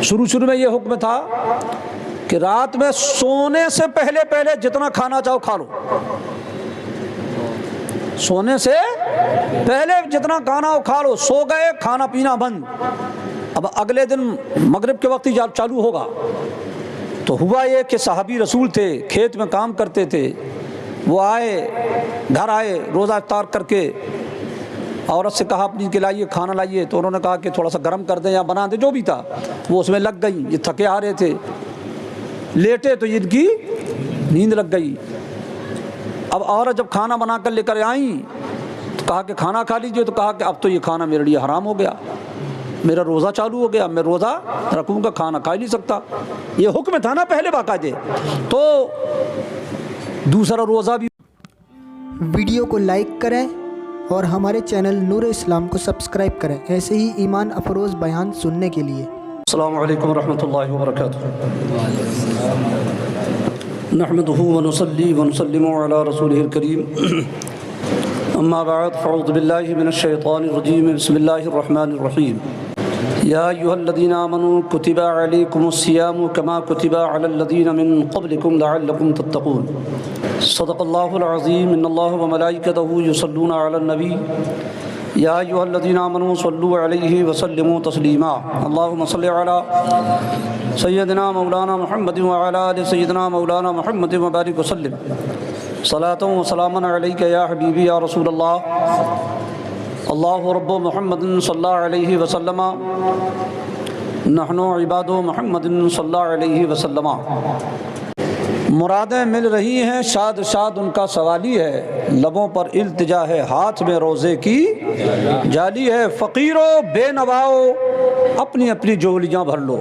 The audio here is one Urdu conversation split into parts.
شروع میں یہ حکم تھا کہ رات میں سونے سے پہلے جتنا کھانا چاہو کھا لو، سونے سے پہلے جتنا کھانا ہو کھا لو، سو گئے کھانا پینا بند۔ اب اگلے دن مغرب کے وقت ہی چالو ہوگا۔ تو ہوا یہ کہ صحابی رسول تھے، کھیت میں کام کرتے تھے، وہ گھر آئے روزہ افطار کر کے، عورت سے کہا اپنی کہ لائیے کھانا لائیے، تو انہوں نے کہا کہ تھوڑا سا گرم کر دیں یا بنا دیں، جو بھی تھا وہ اس میں لگ گئی۔ یہ تھکے آ رہے تھے، لیٹے تو ان کی نیند لگ گئی۔ اب عورت جب کھانا بنا کر لے کر آئیں تو کہا کہ کھانا کھا لیجیے، تو کہا کہ اب تو یہ کھانا میرے لیے حرام ہو گیا، میرا روزہ چالو ہو گیا، میں روزہ رکھوں گا، کھانا کھا ہی نہیں سکتا۔ یہ حکم تھا نا پہلے باقاعدہ، تو دوسرا روزہ بھی۔ ویڈیو کو لائک کریں اور ہمارے چینل نور اسلام کو سبسکرائب کریں ایسے ہی ایمان افروز بیان سننے کے لیے۔ السلام علیکم ورحمۃ اللہ وبرکاتہ۔ نحمده ونصلي ونسلم على رسوله الكريم، اما بعد فاعوذ بالله من الشیطان الرجیم، بسم اللہ الرحمن الرحیم۔ یا ایھا الذین آمنوا کتب علیکم الصیام کما کتب علی الذین من قبلکم لعلکم تتقون۔ صدق اللہ العظیم۔ ان اللہ وملائکتہ یصلون علی النبی، یا ایھا الذین آمنوا صلوا علیہ وسلموا تسلیما۔ اللہم صل علی سیدنا مولانا محمد وعلی آل سیدنا مولانا محمد وبارک وسلم، صلاۃ و سلاما علیک یا حبیبی یا رسول اللہ۔ اللہ رب محمد صلی اللہ علیہ وسلم، نحن عباد محمد صلی اللہ علیہ وسلم۔ مرادیں مل رہی ہیں، شاد شاد ان کا سوالی ہے، لبوں پر التجا ہے، ہاتھ میں روزے کی جالی ہے۔ فقیرو بے نواؤ اپنی اپنی جولیاں بھر لو،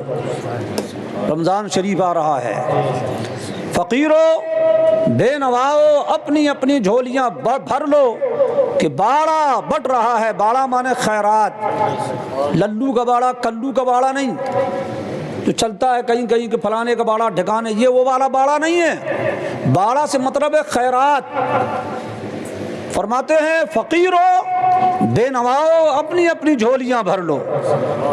رمضان شریف آ رہا ہے۔ فقیرو بے نواؤ اپنی اپنی جھولیاں بھر لو کہ باڑا بٹ رہا ہے۔ باڑا مانے خیرات، للو کا باڑا، کلو کا باڑا نہیں جو چلتا ہے کہیں کہیں کہ فلانے کا باڑا ڈھکانے، یہ وہ والا باڑا نہیں ہے۔ باڑا سے مطلب ہے خیرات۔ فرماتے ہیں فقیرو بے نواؤ اپنی اپنی جھولیاں بھر لو۔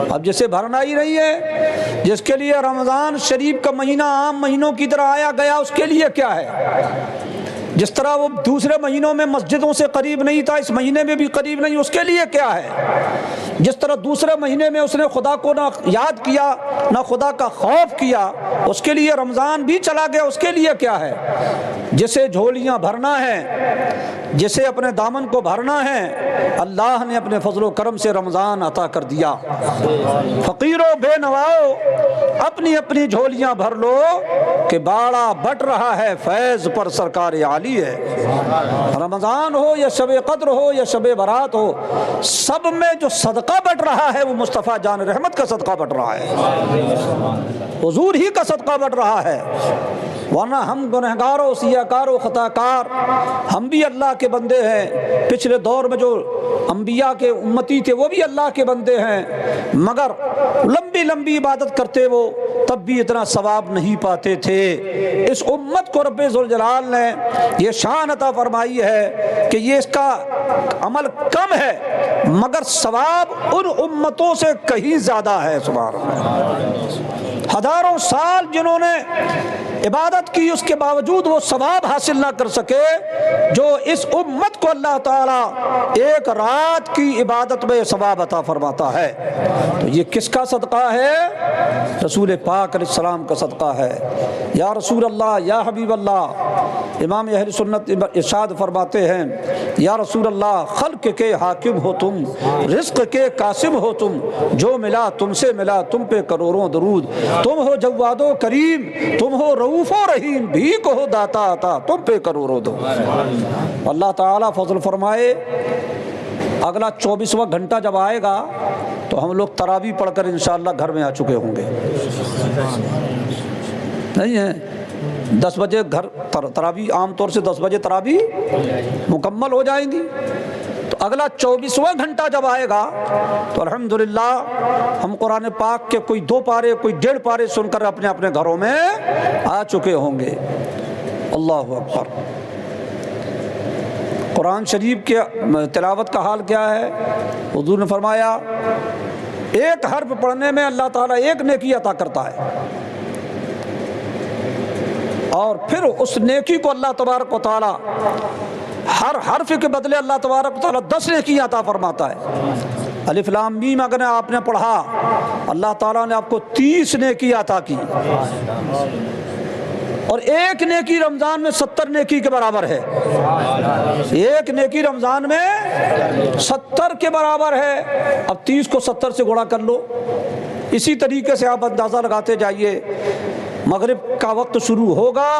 اب جسے بھرنا ہی نہیں ہے، جس کے لیے رمضان شریف کا مہینہ عام مہینوں کی طرح آیا گیا، اس کے لیے کیا ہے؟ جس طرح وہ دوسرے مہینوں میں مسجدوں سے قریب نہیں تھا، اس مہینے میں بھی قریب نہیں، اس کے لیے کیا ہے؟ جس طرح دوسرے مہینے میں اس نے خدا کو نہ یاد کیا نہ خدا کا خوف کیا، اس کے لیے رمضان بھی چلا گیا، اس کے لیے کیا ہے؟ جسے جھولیاں بھرنا ہے، جسے اپنے دامن کو بھرنا ہے، اللہ نے اپنے فضل و کرم سے رمضان عطا کر دیا۔ فقیرو بے نواؤ اپنی اپنی جھولیاں بھر لو کہ باڑا بٹ رہا ہے، فیض پر سرکار عالی ہے۔ رمضان ہو یا شب قدر ہو یا شب برات ہو، سب میں جو صدقہ بٹ رہا ہے وہ مصطفیٰ جان رحمت کا صدقہ بٹ رہا ہے، حضور ہی کا صدقہ بٹ رہا ہے۔ ورنہ ہم گنہگاروں، سیاکاروں، خطاکار، ہم بھی اللہ کے بندے ہیں۔ پچھلے دور میں جو انبیاء کے امتی تھے وہ بھی اللہ کے بندے ہیں، مگر لمبی لمبی عبادت کرتے وہ تب بھی اتنا ثواب نہیں پاتے تھے۔ اس امت کو رب ذوالجلال نے یہ شان عطا فرمائی ہے کہ یہ اس کا عمل کم ہے مگر ثواب ان امتوں سے کہیں زیادہ ہے۔ سبحان اللہ۔ ہزاروں سال جنہوں نے عبادت کی، اس کے باوجود وہ ثواب حاصل نہ کر سکے جو اس امت کو اللہ تعالیٰ ایک رات کی عبادت میں ثواب عطا فرماتا ہے۔ تو یہ کس کا صدقہ ہے؟ رسول پاک علیہ السلام کا صدقہ ہے۔ یا رسول اللہ، یا حبیب اللہ، امام اہل سنت ارشاد فرماتے ہیں یا رسول اللہ، خلق کے حاکم ہو تم، رزق کے قاسم ہو تم، جو ملا تم سے ملا، تم پہ کروڑوں درود، تم ہو جواد و کریم، تم ہو رؤوف و رحیم، بھیک ہو داتا عطا، تم پہ کروڑوں دو۔ اللہ تعالیٰ فضل فرمائے، اگلا 24واں گھنٹہ جب آئے گا تو ہم لوگ تراویح پڑھ کر انشاءاللہ گھر میں آ چکے ہوں گے، نہیں ہے؟ 10 بجے گھر تراویح، عام طور سے 10 بجے تراویح مکمل ہو جائیں گی۔ تو اگلا 24واں گھنٹہ جب آئے گا تو الحمدللہ ہم قرآن پاک کے کوئی 2 پارے کوئی 1.5 پارے سن کر اپنے اپنے گھروں میں آ چکے ہوں گے۔ اللہ اکبر۔ قرآن شریف کے تلاوت کا حال کیا ہے؟ حضور نے فرمایا ایک حرف پڑھنے میں اللہ تعالیٰ ایک نیکی عطا کرتا ہے، اور پھر اس نیکی کو اللہ تبارک و تعالیٰ ہر حرف کے بدلے اللہ تبارک و تعالیٰ 10 نیکی عطا فرماتا ہے۔ الف لام میم اگر آپ نے پڑھا، اللہ تعالیٰ نے آپ کو 30 نیکی عطا کی، اور ایک نیکی رمضان میں 70 نیکی کے برابر ہے۔ ایک نیکی رمضان میں 70 کے برابر ہے۔ اب 30 کو 70 سے گڑا کر لو۔ اسی طریقے سے آپ اندازہ لگاتے جائیے، مغرب کا وقت شروع ہوگا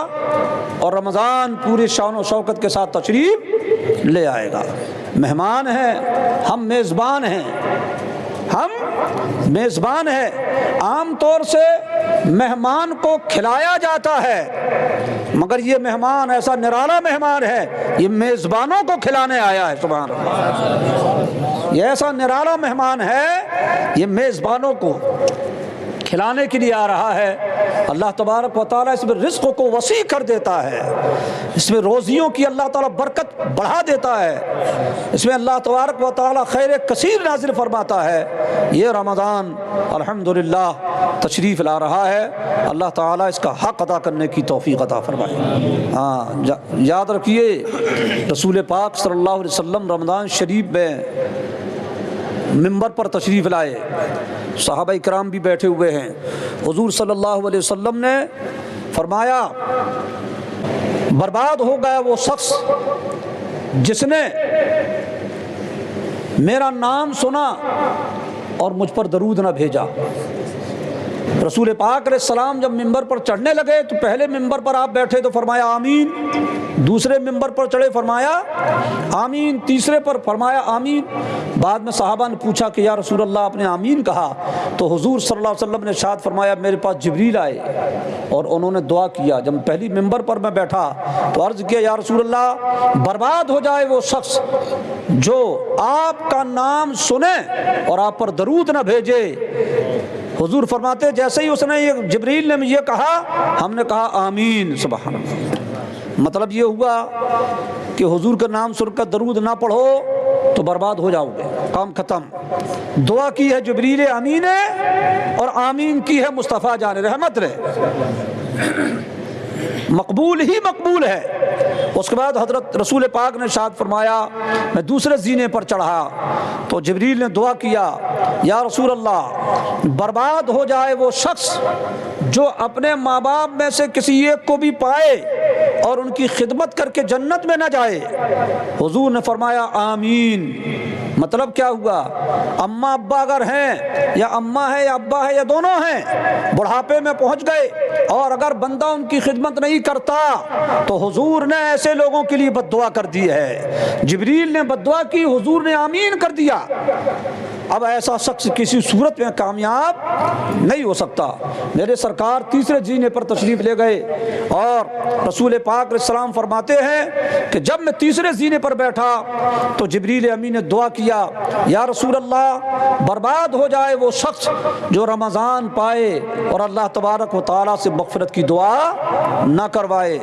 اور رمضان پوری شان و شوکت کے ساتھ تشریف لے آئے گا۔ مہمان ہیں ہم، میزبان ہیں ہم، میزبان ہے۔ عام طور سے مہمان کو کھلایا جاتا ہے، مگر یہ مہمان ایسا نرالا مہمان ہے، یہ میزبانوں کو کھلانے آیا ہے۔ سبحان اللہ، یہ ایسا نرالا مہمان ہے، یہ میزبانوں کو کھلانے کے لیے آ رہا ہے۔ اللہ تبارک و تعالیٰ اس میں رزق کو وسیع کر دیتا ہے، اس میں روزیوں کی اللہ تعالیٰ برکت بڑھا دیتا ہے، اس میں اللہ تبارک و تعالیٰ خیر کثیر نازل فرماتا ہے۔ یہ رمضان الحمدللہ تشریف لا رہا ہے، اللہ تعالیٰ اس کا حق ادا کرنے کی توفیق عطا فرمائے۔ ہاں یاد رکھیے، رسول پاک صلی اللہ علیہ وسلم رمضان شریف میں ممبر پر تشریف لائے، صحابہ کرام بھی بیٹھے ہوئے ہیں۔ حضور صلی اللہ علیہ وسلم نے فرمایا، برباد ہو گیا وہ شخص جس نے میرا نام سنا اور مجھ پر درود نہ بھیجا۔ رسول پاک علیہ السلام جب ممبر پر چڑھنے لگے تو پہلے ممبر پر آپ بیٹھے تو فرمایا آمین، دوسرے ممبر پر چڑھے فرمایا آمین، تیسرے پر فرمایا آمین۔ بعد میں صحابہ نے پوچھا کہ یا رسول اللہ آپ نے آمین کہا، تو حضور صلی اللہ علیہ وسلم نے ارشاد فرمایا میرے پاس جبریل آئے اور انہوں نے دعا کیا۔ جب پہلی ممبر پر میں بیٹھا تو عرض کیا یا رسول اللہ برباد ہو جائے وہ شخص جو آپ کا نام سنے اور آپ پر درود نہ بھیجے۔ حضور فرماتے جیسے ہی اس نے یہ جبریل نے یہ کہا، ہم نے کہا آمین۔ سبحان اللہ، مطلب یہ ہوا کہ حضور کا نام سن کر درود نہ پڑھو تو برباد ہو جاؤ گے، کام ختم۔ دعا کی ہے جبریل امین ہے اور آمین کی ہے مصطفیٰ جان رحمت نے، مقبول ہی مقبول ہے۔ اس کے بعد حضرت رسول پاک نے ارشاد فرمایا میں دوسرے زینے پر چڑھا تو جبریل نے دعا کیا یا رسول اللہ برباد ہو جائے وہ شخص جو اپنے ماں باپ میں سے کسی ایک کو بھی پائے اور ان کی خدمت کر کے جنت میں نہ جائے۔ حضور نے فرمایا آمین۔ مطلب کیا ہوا؟ اماں ابا اگر ہیں، یا اماں ہے یا ابا ہے یا دونوں ہیں، بڑھاپے میں پہنچ گئے اور اگر بندہ ان کی خدمت نہیں کرتا تو حضور نے ایسے لوگوں کے لیے بد دعا کر دی ہے۔ جبریل نے بد دعا کی، حضور نے آمین کر دیا۔ اب ایسا شخص کسی صورت میں کامیاب نہیں ہو سکتا۔ میرے سرکار تیسرے زینے پر تشریف لے گئے اور رسول پاک علیہ السلام فرماتے ہیں کہ جب میں تیسرے زینے پر بیٹھا تو جبریل امین نے دعا کیا یا رسول اللہ برباد ہو جائے وہ شخص جو رمضان پائے اور اللہ تبارک و تعالیٰ سے مغفرت کی دعا نہ کروائے۔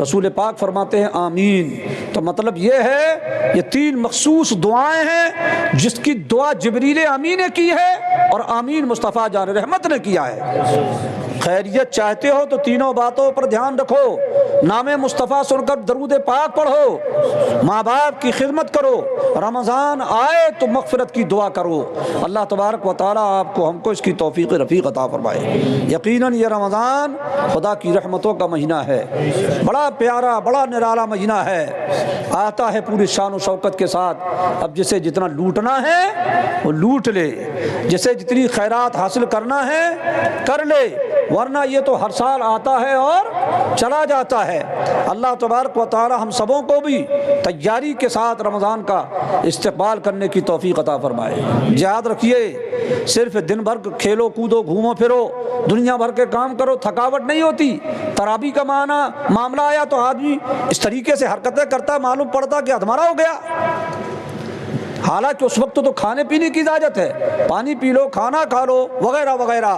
رسول پاک فرماتے ہیں آمین۔ تو مطلب یہ ہے یہ 3 مخصوص دعائیں ہیں جس کی دعا جبریل امین نے کی ہے اور آمین مصطفیٰ جان رحمت نے کیا ہے۔ خیریت چاہتے ہو تو تینوں باتوں پر دھیان رکھو، نام مصطفیٰ سن کر درود پاک پڑھو، ماں باپ کی خدمت کرو، رمضان آئے تو مغفرت کی دعا کرو۔ اللہ تبارک و تعالیٰ آپ کو ہم کو اس کی توفیق رفیق عطا فرمائے۔ یقیناً یہ رمضان خدا کی رحمتوں کا مہینہ ہے، بڑا پیارا بڑا نرالا مہینہ ہے، آتا ہے پوری شان و شوکت کے ساتھ۔ اب جسے جتنا لوٹنا ہے وہ لوٹ لے، جسے جتنی خیرات حاصل کرنا ہے کر لے، ورنہ یہ تو ہر سال آتا ہے اور چلا جاتا ہے۔ اللہ تبارک و تعالی ہم سبوں کو بھی تیاری کے ساتھ رمضان کا استقبال کرنے کی توفیق عطا فرمائے۔ یاد رکھیے صرف دن بھر کھیلو کودو گھومو پھرو دنیا بھر کے کام کرو تھکاوٹ نہیں ہوتی۔ تراویح کا معاملہ آیا تو آدمی اس طریقے سے حرکتیں کرتا معلوم پڑتا کہ ادھمارا ہو گیا۔ حالانکہ اس وقت تو کھانے پینے کی اجازت ہے، پانی پی لو، کھانا کھا لو وغیرہ وغیرہ،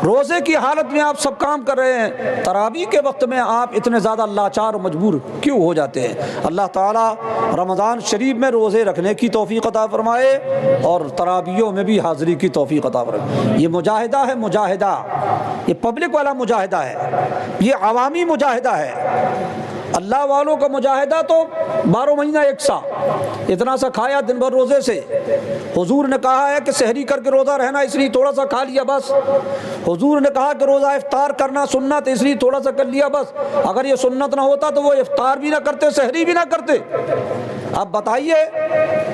روزے کی حالت میں آپ سب کام کر رہے ہیں، تراویح کے وقت میں آپ اتنے زیادہ لاچار و مجبور کیوں ہو جاتے ہیں؟ اللہ تعالیٰ رمضان شریف میں روزے رکھنے کی توفیق عطا فرمائے اور تراویحوں میں بھی حاضری کی توفیق عطا فرمائے۔ یہ مجاہدہ ہے، مجاہدہ، یہ پبلک والا مجاہدہ ہے، یہ عوامی مجاہدہ ہے۔ اللہ والوں کا مجاہدہ تو 12 مہینہ ایک سا، اتنا سا کھایا دن بھر روزے سے۔ حضور نے کہا ہے کہ سحری کر کے روزہ رہنا، اس لیے تھوڑا سا کھا لیا بس۔ حضور نے کہا کہ روزہ افطار کرنا سنت، اس لیے تھوڑا سا کر لیا بس۔ اگر یہ سنت نہ ہوتا تو وہ افطار بھی نہ کرتے، سحری بھی نہ کرتے۔ اب بتائیے،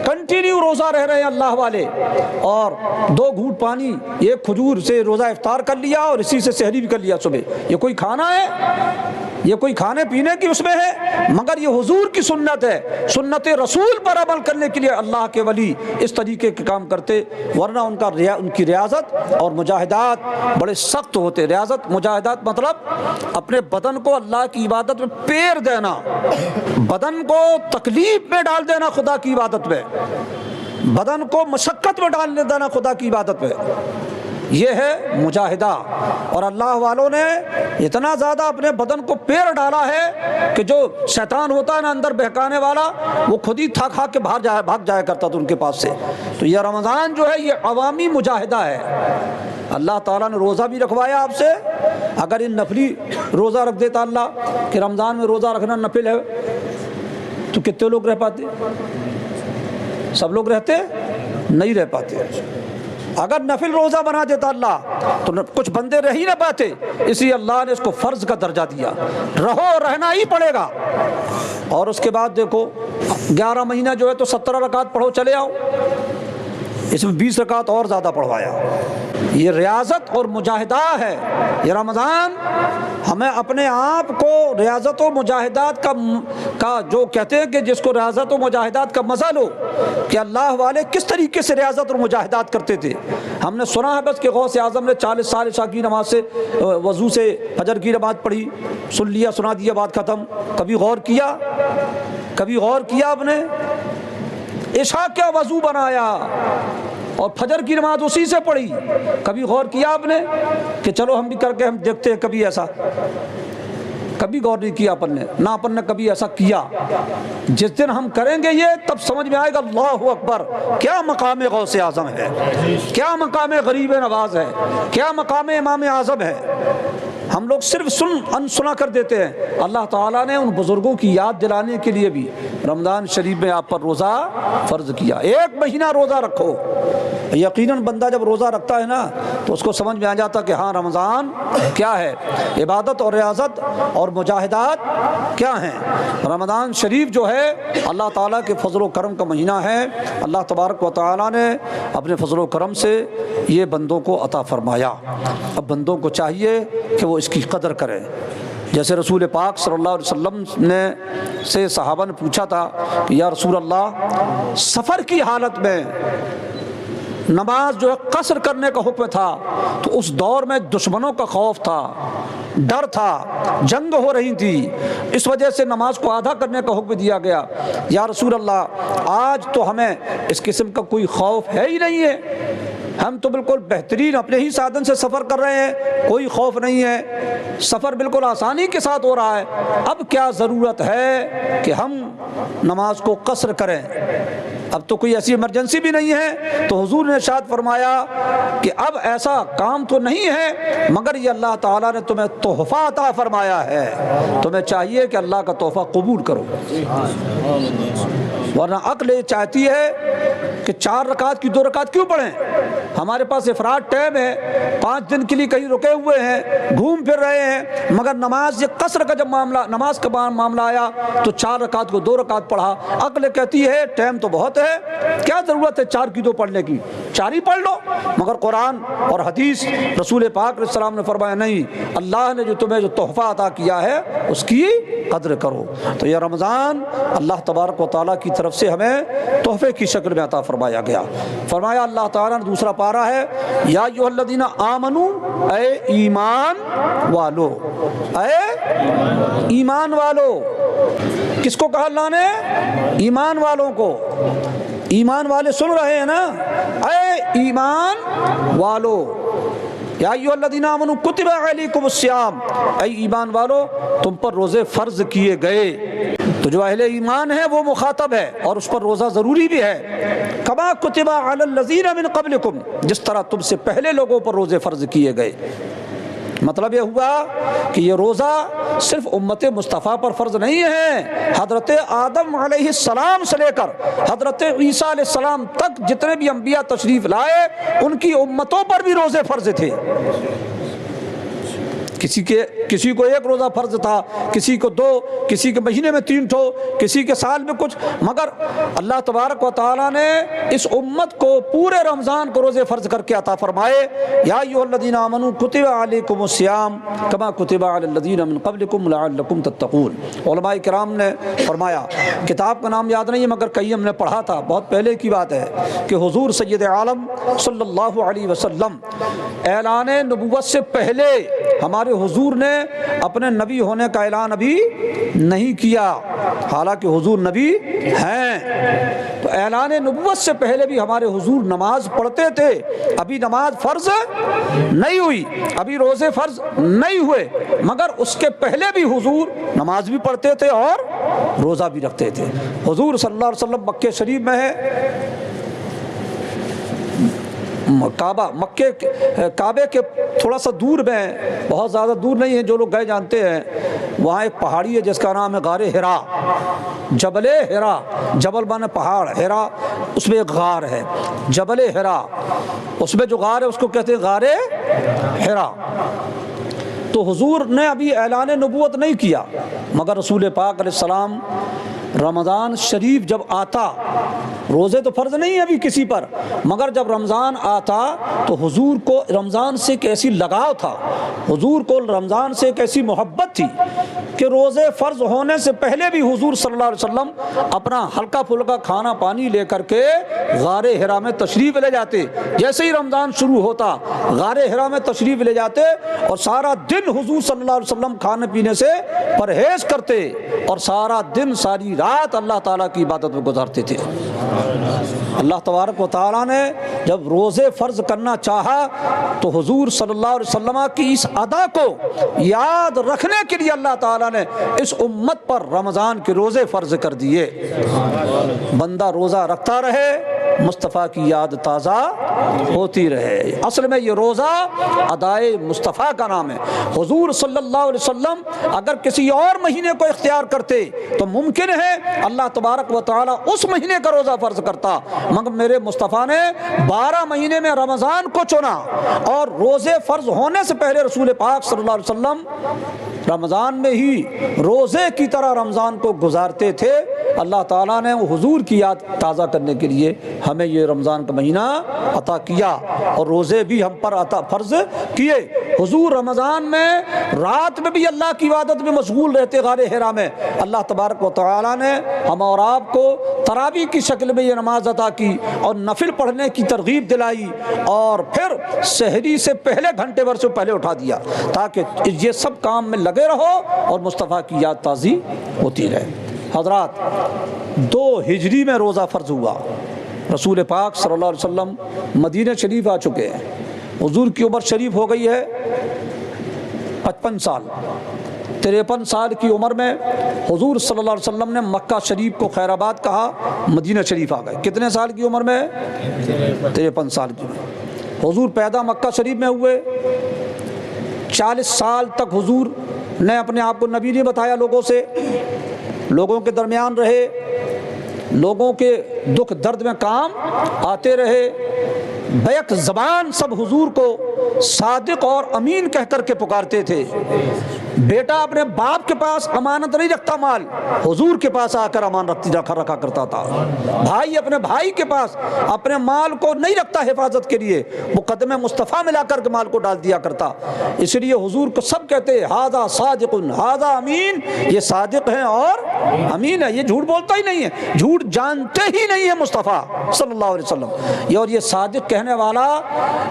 کنٹینیو روزہ رہ رہے ہیں اللہ والے، اور 2 گھونٹ پانی ایک کھجور سے روزہ افطار کر لیا اور اسی سے سحری بھی کر لیا صبح۔ یہ کوئی کھانا ہے؟ یہ کوئی کھانے پینے کی اس میں ہے؟ مگر یہ حضور کی سنت ہے، سنت رسول پر عمل کرنے کے لیے اللہ کے ولی اس طریقے کے کام کرتے، ورنہ ان کی ریاضت اور مجاہدات بڑے سخت ہوتے۔ ریاضت مجاہدات مطلب اپنے بدن کو اللہ کی عبادت میں پیر دینا، بدن کو تکلیف میں ڈال دینا خدا کی عبادت میں، بدن کو مشقت میں ڈال دینا خدا کی عبادت میں، یہ ہے مجاہدہ۔ اور اللہ والوں نے اتنا زیادہ اپنے بدن کو پیر ڈالا ہے کہ جو شیطان ہوتا ہے نا اندر بہکانے والا، وہ خود ہی تھک کے بھاگ جایا کرتا تھا ان کے پاس سے۔ تو یہ رمضان جو ہے یہ عوامی مجاہدہ ہے۔ اللہ تعالیٰ نے روزہ بھی رکھوایا آپ سے۔ اگر ان نفلی روزہ رکھ دیتا اللہ کہ رمضان میں روزہ رکھنا نفل ہے، تو کتنے لوگ رہ پاتے؟ سب لوگ رہتے نہیں رہ پاتے۔ اگر نفل روزہ بنا دیتا اللہ تو کچھ بندے رہ ہی نہ پاتے، اسی اللہ نے اس کو فرض کا درجہ دیا، رہنا ہی پڑے گا۔ اور اس کے بعد دیکھو 11 مہینہ جو ہے تو 17 رکعت پڑھو چلے آؤ، اس میں 20 رکعت اور زیادہ پڑھوایا۔ یہ ریاضت اور مجاہدہ ہے۔ یہ رمضان ہمیں اپنے آپ کو ریاضت و مجاہدات کا جو کہتے ہیں کہ جس کو ریاضت و مجاہدات کا مزہ لو، کہ اللہ والے کس طریقے سے ریاضت اور مجاہدات کرتے تھے۔ ہم نے سنا ہے بس کہ غوث اعظم نے 40 سال عشاء کی نماز سے وضو سے فجر کی نماز پڑھی، سن لیا سنا دیا بات ختم۔ کبھی غور کیا؟ کبھی غور کیا آپ نے؟ عشاء کیا وضو بنایا اور فجر کی نماز اسی سے پڑھی؟ کبھی غور کیا آپ نے کہ چلو ہم بھی کر کے ہم دیکھتے ہیں کبھی ایسا؟ کبھی غور نہیں کیا اپن نے، نہ اپن نے کبھی ایسا کیا۔ جس دن ہم کریں گے یہ تب سمجھ میں آئے گا اللہ اکبر، کیا مقام غوث اعظم ہے، کیا مقام غریب نواز ہے، کیا مقام امام اعظم ہے۔ ہم لوگ صرف سنا کر دیتے ہیں۔ اللہ تعالیٰ نے ان بزرگوں کی یاد دلانے کے لیے بھی رمضان شریف میں آپ پر روزہ فرض کیا۔ 1 مہینہ روزہ رکھو۔ یقیناً بندہ جب روزہ رکھتا ہے نا تو اس کو سمجھ میں آ جاتا کہ ہاں رمضان کیا ہے، عبادت اور ریاضت اور مجاہدات کیا ہیں۔ رمضان شریف جو ہے اللہ تعالیٰ کے فضل و کرم کا مہینہ ہے۔ اللہ تبارک و تعالیٰ نے اپنے فضل و کرم سے یہ بندوں کو عطا فرمایا۔ اب بندوں کو چاہیے کہ وہ اس کی قدر کریں۔ جیسے رسول پاک صلی اللہ علیہ وسلم نے سے صحابہ نے پوچھا تھا کہ یا رسول اللہ، سفر کی حالت میں نماز جو ہے قصر کرنے کا حکم تھا، تو اس دور میں دشمنوں کا خوف تھا، ڈر تھا، جنگ ہو رہی تھی، اس وجہ سے نماز کو آدھا کرنے کا حکم دیا گیا۔ یا رسول اللہ، آج تو ہمیں اس قسم کا کوئی خوف ہے ہی نہیں ہے، ہم تو بالکل بہترین اپنے ہی سادن سے سفر کر رہے ہیں، کوئی خوف نہیں ہے، سفر بالکل آسانی کے ساتھ ہو رہا ہے، اب کیا ضرورت ہے کہ ہم نماز کو قصر کریں؟ اب تو کوئی ایسی ایمرجنسی بھی نہیں ہے۔ تو حضور نے ارشاد فرمایا کہ اب ایسا کام تو نہیں ہے، مگر یہ اللہ تعالیٰ نے تمہیں تحفہ عطا فرمایا ہے، تمہیں چاہیے کہ اللہ کا تحفہ قبول کرو۔ ورنہ عقل یہ چاہتی ہے کہ 4 رکعت کی 2 رکعت کیوں پڑھیں؟ ہمارے پاس افراد ٹائم ہے، 5 دن کے لیے کہیں رکے ہوئے ہیں، گھوم پھر رہے ہیں، مگر نماز یہ قصر کا جب نماز کا معاملہ آیا تو 4 رکعت کو 2 رکعت پڑھا۔ عقل کہتی ہے ٹائم تو بہت ہے، کیا ضرورت ہے 4 کی 2 پڑھنے کی، 4 ہی پڑھ لو۔ مگر قرآن اور حدیث رسول پاک علیہ السلام نے فرمایا نہیں، اللہ نے جو تمہیں جو تحفہ عطا کیا ہے اس کی قدر کرو۔ تو یہ رمضان اللہ تبارک و تعالیٰ کی طرف سے ہمیں تحفے کی شکل میں عطا فرمایا گیا۔ فرمایا اللہ تعالیٰ نے دوسرا پارہ ہے، یا ایھا الذین آمنوا، اے ایمان والو، اے ایمان والو۔ کس کو کہا اللہ نے؟ ایمان والوں کو۔ ایمان والے سن رہے ہیں نا، اے ایمان والو، یا ایھا الذین آمنوا کتب علیکم الصیام، اے ایمان والو تم پر روزے فرض کیے گئے۔ تو جو اہل ایمان ہے وہ مخاطب ہے اور اس پر روزہ ضروری بھی ہے۔ کما کتب علی الذین من قبلکم، جس طرح تم سے پہلے لوگوں پر روزے فرض کیے گئے۔ مطلب یہ ہوا کہ یہ روزہ صرف امت مصطفیٰ پر فرض نہیں ہے، حضرت آدم علیہ السلام سے لے کر حضرت عیسیٰ علیہ السلام تک جتنے بھی انبیاء تشریف لائے ان کی امتوں پر بھی روزے فرض تھے۔ کسی کو ایک روزہ فرض تھا، کسی کو 2، کسی کے مہینے میں 3 ٹھو، کسی کے سال میں کچھ، مگر اللہ تبارک و تعالیٰ نے اس امت کو پورے رمضان کو روزے فرض کر کے عطا فرمائے۔ یا ایھا الذین آمنوا کتب علیکم الصیام کما کتب علی الذین من قبلکم لعلکم تتقون۔ علماء کرام نے فرمایا، کتاب کا نام یاد نہیں ہے مگر کہیں ہم نے پڑھا تھا، بہت پہلے کی بات ہے، کہ حضور سید عالم صلی اللہ علیہ وسلم اعلان نبوت سے پہلے ہمارے حضور نے اپنے نبی ہونے کا اعلان ابھی نہیں کیا، حالانکہ حضور نبی ہیں۔ تو اعلان نبوت سے پہلے بھی ہمارے حضور نماز پڑھتے تھے، ابھی نماز فرض نہیں ہوئی، ابھی روزے فرض نہیں ہوئے، مگر اس کے پہلے بھی حضور نماز بھی پڑھتے تھے اور روزہ بھی رکھتے تھے۔ حضور صلی اللہ علیہ وسلم مکہ شریف میں ہے، کعبے کے تھوڑا سا دور میں، بہت زیادہ دور نہیں ہے، جو لوگ گئے جانتے ہیں، وہاں ایک پہاڑی ہے جس کا نام ہے غار حرا، جبل حرا، جبل مانے پہاڑ، حرا اس میں ایک غار ہے، جبل حرا، اس میں جو غار ہے اس کو کہتے ہیں غار حرا۔ تو حضور نے ابھی اعلان نبوت نہیں کیا، مگر رسول پاک علیہ السلام رمضان شریف جب آتا، روزے تو فرض نہیں ہے ابھی کسی پر، مگر جب رمضان آتا تو حضور کو رمضان سے ایک ایسی لگاؤ تھا، حضور کو رمضان سے ایک ایسی محبت تھی کہ روزے فرض ہونے سے پہلے بھی حضور صلی اللہ علیہ وسلم اپنا ہلکا پھلکا کھانا پانی لے کر کے غار حرا میں تشریف لے جاتے۔ جیسے ہی رمضان شروع ہوتا غار حرا میں تشریف لے جاتے اور سارا دن حضور صلی اللہ علیہ وسلم کھانے پینے سے پرہیز کرتے اور سارا دن ساری رات اللہ تعالیٰ کی عبادت میں گزارتے تھے۔ اللہ تبارک و تعالیٰ نے جب روزے فرض کرنا چاہا تو حضور صلی اللہ علیہ وسلم کی اس ادا کو یاد رکھنے کے لیے اللہ تعالیٰ نے اس امت پر رمضان کے روزے فرض کر دیے۔ بندہ روزہ رکھتا رہے، مصطفیٰ کی یاد تازہ ہوتی رہے۔ اصل میں یہ روزہ ادائے مصطفیٰ کا نام ہے۔ حضور صلی اللہ علیہ وسلم اگر کسی اور مہینے کو اختیار کرتے تو ممکن ہے اللہ تبارک و تعالیٰ اس مہینے کا روزہ فرض کرتا، مگر میرے مصطفیٰ نے 12 مہینے میں رمضان کو چنا، اور روزے فرض ہونے سے پہلے رسول پاک صلی اللہ علیہ وسلم رمضان میں ہی روزے کی طرح رمضان کو گزارتے تھے۔ اللہ تعالیٰ نے حضور کی یاد تازہ کرنے کے لیے ہمیں یہ رمضان کا مہینہ عطا کیا اور روزے بھی ہم پر عطا فرض کیے۔ حضور رمضان میں رات میں بھی اللہ کی عبادت میں مشغول رہتے غار حرا میں۔ اللہ تبارک و تعالیٰ نے ہم اور آپ کو تراویح کی شکل میں یہ نماز عطا کی اور نفل پڑھنے کی ترغیب دلائی، اور پھر سحری سے پہلے گھنٹے بھر سے پہلے اٹھا دیا تاکہ یہ سب کام میں لگے رہو اور مصطفیٰ کی یاد تازی ہوتی رہے۔ حضرات، 2 ہجری میں روزہ فرض ہوا، رسول پاک صلی اللہ علیہ وسلم مدینہ شریف آ چکے ہیں، حضور کی عمر شریف ہو گئی ہے 55 سال۔ 53 سال کی عمر میں حضور صلی اللہ علیہ وسلم نے مکہ شریف کو خیر آباد کہا، مدینہ شریف آ گئے۔ کتنے سال کی عمر میں؟ 53 سال کی عمر۔ حضور پیدا مکہ شریف میں ہوئے، 40 سال تک حضور نے اپنے آپ کو نبی نہیں بتایا، لوگوں سے، لوگوں کے درمیان رہے، لوگوں کے دکھ درد میں کام آتے رہے، بیک زبان سب حضور کو صادق اور امین کہہ کر کے پکارتے تھے۔ بیٹا اپنے باپ کے پاس امانت نہیں رکھتا مال، حضور کے پاس آ کر امان رکھا کرتا تھا۔ بھائی اپنے بھائی کے پاس اپنے مال کو نہیں رکھتا حفاظت کے لیے، مقدمے مصطفیٰ میں لا کر کے مال کو ڈال دیا کرتا۔ اس لیے حضور کو سب کہتے ہیں ھذا صادق ھذا امین، یہ صادق ہیں اور امین ہے، یہ جھوٹ بولتا ہی نہیں ہے، جھوٹ جانتے ہی نہیں ہے مصطفیٰ صلی اللہ علیہ وسلم۔ اور یہ صادق کہنے والا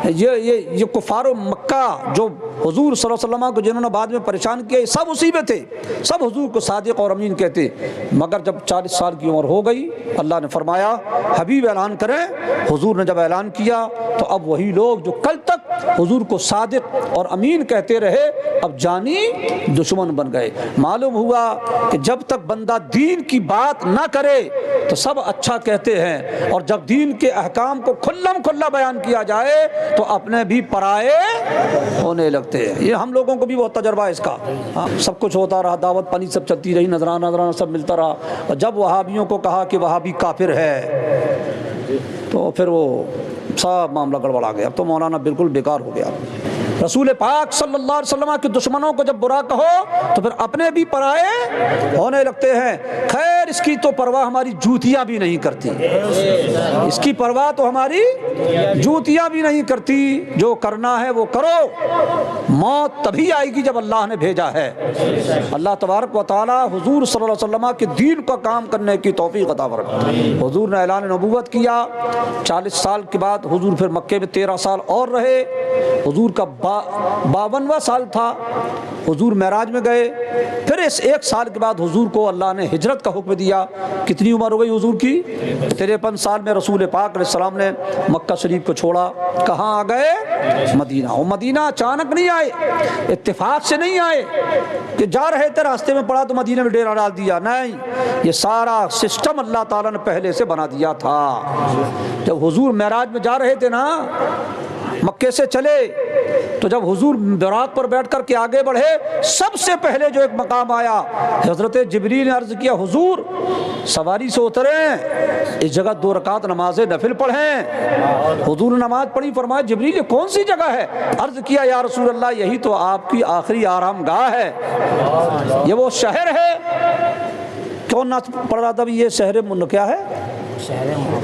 یہ کفار مکہ جو حضور صلی اللہ علیہ وسلم کو جنہوں نے بعد میں پریشان اعلان کیا سب اسی میں تھے، سب حضور کو صادق اور امین کہتے، مگر جب 40 سال کی عمر ہو گئی اللہ نے فرمایا حبیب اعلان کریں۔ حضور نے جب اعلان کیا تو اب وہی لوگ جو کل تک حضور کو صادق اور امین کہتے رہے اب جانی دشمن بن گئے۔ معلوم ہوا کہ جب تک بندہ دین کی بات نہ کرے تو سب اچھا کہتے ہیں، اور جب دین کے احکام کو کھلم کھلا بیان کیا جائے تو اپنے بھی پرائے ہونے لگتے ہیں۔ یہ ہم لوگوں کو بھی بہت تجربہ ہے اس کا۔ سب کچھ ہوتا رہا، دعوت پانی سب چلتی رہی، نذرانہ سب ملتا رہا، اور جب وہابیوں کو کہا کہ وہابی کافر ہے تو پھر وہ سب معاملہ گڑبڑا گیا، اب تو مولانا بالکل بیکار ہو گیا۔ رسول پاک صلی اللہ علیہ وسلم کے دشمنوں کو جب برا کہو تو پھر اپنے بھی پرائے ہونے لگتے ہیں۔ خیر اس کی تو پرواہ ہماری جوتیاں بھی نہیں کرتی، اس کی پرواہ تو ہماری جوتیاں بھی نہیں کرتی، جو کرنا ہے وہ کرو، موت تبھی آئے گی جب اللہ نے بھیجا ہے۔ اللہ تبارک و تعالی حضور صلی اللہ علیہ وسلم کے دین کا کام کرنے کی توفیق عطا فرمائے۔ حضور نے اعلان نبوت کیا، 40 سال کے بعد حضور پھر مکے میں 13 سال اور رہے۔ حضور کا 52واں سال تھا، حضور معراج میں گئے، پھر اس 1 سال کے بعد حضور کو اللہ نے ہجرت کا حکم دیا۔ کتنی عمر ہو گئی حضور کی؟ 53 سال میں رسول پاک علیہ السلام نے مکہ شریف کو چھوڑا، کہاں آ گئے؟ مدینہ۔ وہ مدینہ اچانک نہیں آئے، اتفاق سے نہیں آئے کہ جا رہے تھے راستے میں پڑا تو مدینہ میں ڈیرا ڈال دیا، نہیں، یہ سارا سسٹم اللہ تعالیٰ نے پہلے سے بنا دیا تھا۔ جب حضور معراج میں جا رہے تھے نا، مکے سے چلے، تو جب حضور براق پر بیٹھ کر کے آگے بڑھے، سب سے پہلے جو ایک مقام آیا، حضرت جبریل نے عرض کیا حضور سواری سے اتریں، اس جگہ 2 رکعت نماز نفل پڑھیں۔ حضور نے نماز پڑھی، فرمایا جبریل یہ کون سی جگہ ہے؟ عرض کیا یا رسول اللہ یہی تو آپ کی آخری آرام گاہ ہے، یہ وہ شہر ہے۔ کون نہ پڑھ رہا تھا بھی یہ شہر کیا ہے؟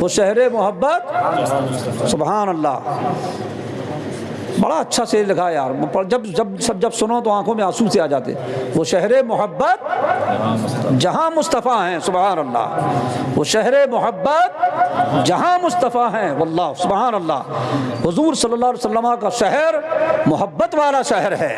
وہ شہر محبت۔ سبحان اللہ، بڑا اچھا سے لکھا ہے یار، جب سنو تو آنکھوں میں آنسو سے آ جاتے۔ وہ شہر محبت جہاں مصطفیٰ ہیں، سبحان اللہ، وہ شہر محبت جہاں مصطفیٰ ہیں، واللہ سبحان اللہ۔ حضور صلی اللہ علیہ وسلم کا شہر محبت والا شہر ہے۔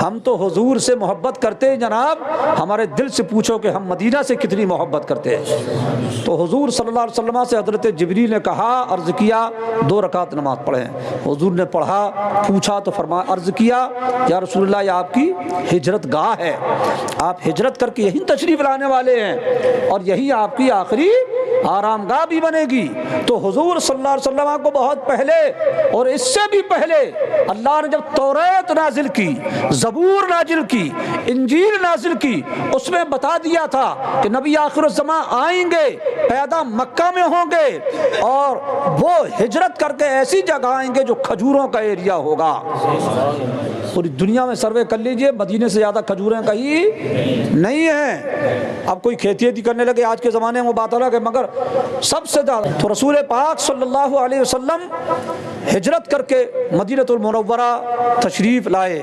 ہم تو حضور سے محبت کرتے ہیں جناب، ہمارے دل سے پوچھو کہ ہم مدینہ سے کتنی محبت کرتے ہیں۔ تو حضور صلی اللہ علیہ وسلم سے حضرت جبریل نے کہا، عرض کیا 2 رکعت نماز پڑھیں۔ حضور نے پڑھا، پوچھا تو فرمایا، عرض کیا یا رسول اللہ یہ آپ کی ہجرت گاہ ہے، آپ ہجرت کر کے یہیں تشریف لانے والے ہیں، اور یہی آپ کی آخری آرام گاہ بھی بنے گی۔ تو حضور صلی اللہ علیہ وسلم کو بہت پہلے اور اس سے بھی پہلے اللہ نے جب توریت نازل کی، زبور نازل کی، انجیل نازل کی، اس میں بتا دیا تھا کہ نبی آخر الزمان آئیں گے، پیدا مکہ میں ہوں گے، اور وہ ہجرت کر کے ایسی جگہ آئیں گے جو کھجوروں کا ایریا ہوگا۔ پوری دنیا میں سروے کر لیجئے، مدینے سے زیادہ کھجوریں کہیں نہیں ہیں۔ اب کوئی کھیتی کرنے لگے آج کے زمانے میں وہ بات الگ ہے، مگر سب سے زیادہ تو رسول پاک صلی اللہ علیہ وسلم ہجرت کر کے مدینہ المنورہ تشریف لائے،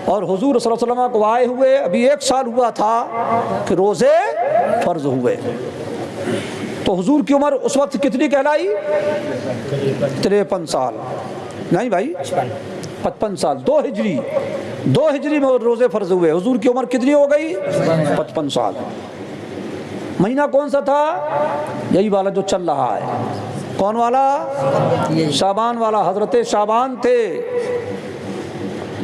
اور حضور صلی اللہ علیہ وسلم کو آئے ہوئے ابھی 1 سال ہوا تھا کہ روزے فرض ہوئے۔ تو حضور کی عمر اس وقت کتنی کہلائی؟ 53 سال، نہیں بھائی 55 سال، 2 ہجری میں روزے فرض ہوئے۔ حضور کی عمر کتنی ہو گئی؟ 55 سال۔ مہینہ کون سا تھا؟ یہی والا جو چل رہا ہے۔ کون والا؟ شعبان والا۔ حضرت شعبان تھے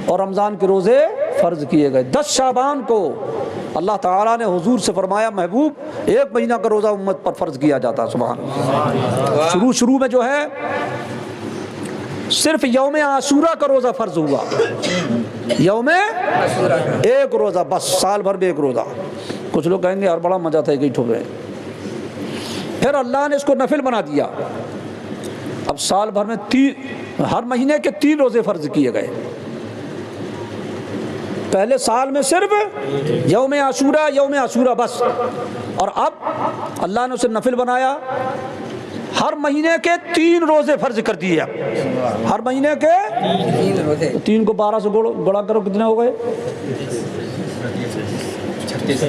اور رمضان کے روزے فرض کیے گئے۔ 10 شعبان کو اللہ تعالیٰ نے حضور سے فرمایا محبوب 1 مہینہ کا روزہ امت پر فرض کیا جاتا۔ سبحان اللہ۔ شروع میں جو ہے صرف یوم عاشورہ کا روزہ فرض ہوا، یوم 1 روزہ، بس سال بھر میں 1 روزہ۔ کچھ لوگ کہیں گے یار بڑا مزہ تھا ایک ہی ٹھوک رہے، پھر اللہ نے اس کو نفل بنا دیا۔ اب سال بھر میں ہر مہینے کے 3 روزے فرض کیے گئے۔ پہلے سال میں صرف یوم عاشورہ بس، اور اب اللہ نے اسے نفل بنایا، ہر مہینے کے 3 روزے فرض کر دیے۔ ہر مہینے کے 3 کو 12 سے گڑا کرو کتنے ہو گئے؟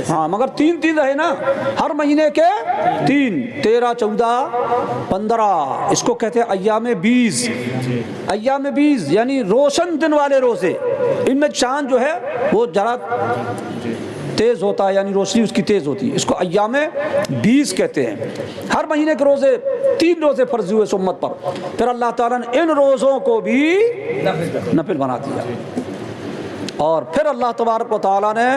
ہاں مگر 3 رہے نا، ہر مہینے کے 3، 13 14 15، اس کو کہتے ہیں ایام 20۔ ایام 20 یعنی روشن دن والے روزے، ان میں چاند جو ہے وہ ذرا تیز ہوتا ہے، یعنی روشنی اس کی تیز ہوتی ہے، اس کو ایام 20 کہتے ہیں۔ ہر مہینے کے روزے 3 روزے فرض ہوئے اس امت پر، پھر اللہ تعالیٰ نے ان روزوں کو بھی نفل بنا دیا، اور پھر اللہ تبارک و تعالیٰ نے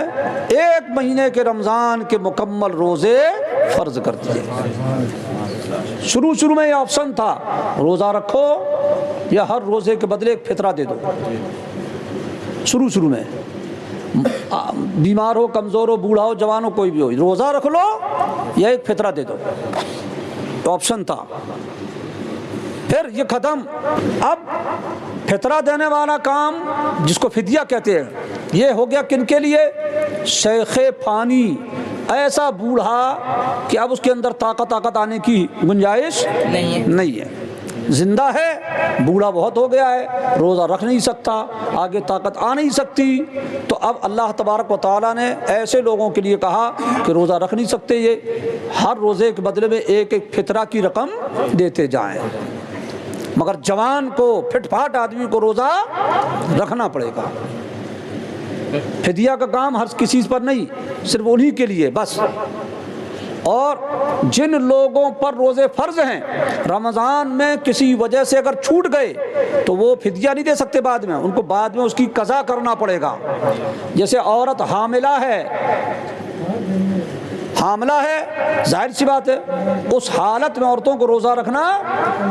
1 مہینے کے رمضان کے مکمل روزے فرض کر دیے۔ شروع میں یہ آپشن تھا، روزہ رکھو یا ہر روزے کے بدلے ایک فطرہ دے دو۔ شروع میں بیمار ہو، کمزور ہو، بوڑھا ہو، جوان ہو، کوئی بھی ہو، روزہ رکھ لو یا ایک فطرہ دے دو، تو آپشن تھا۔ پھر یہ ختم، اب فطرہ دینے والا کام جس کو فدیہ کہتے ہیں، یہ ہو گیا کن کے لیے؟ شیخ فانی، ایسا بوڑھا کہ اب اس کے اندر طاقت آنے کی گنجائش نہیں ہے، زندہ ہے، بوڑھا بہت ہو گیا ہے، روزہ رکھ نہیں سکتا، آگے طاقت آ نہیں سکتی، تو اب اللہ تبارک و تعالیٰ نے ایسے لوگوں کے لیے کہا کہ روزہ رکھ نہیں سکتے، یہ ہر روزے کے بدلے میں ایک فطرہ کی رقم دیتے جائیں، مگر جوان کو، پھٹ پھاٹ آدمی کو روزہ رکھنا پڑے گا۔ فدیہ کا کام ہر کسی پر نہیں، صرف انہی کے لیے بس۔ اور جن لوگوں پر روزے فرض ہیں، رمضان میں کسی وجہ سے اگر چھوٹ گئے تو وہ فدیہ نہیں دے سکتے، بعد میں ان کو بعد میں اس کی قضا کرنا پڑے گا۔ جیسے عورت حاملہ ہے، ظاہر سی بات ہے، اس حالت میں عورتوں کو روزہ رکھنا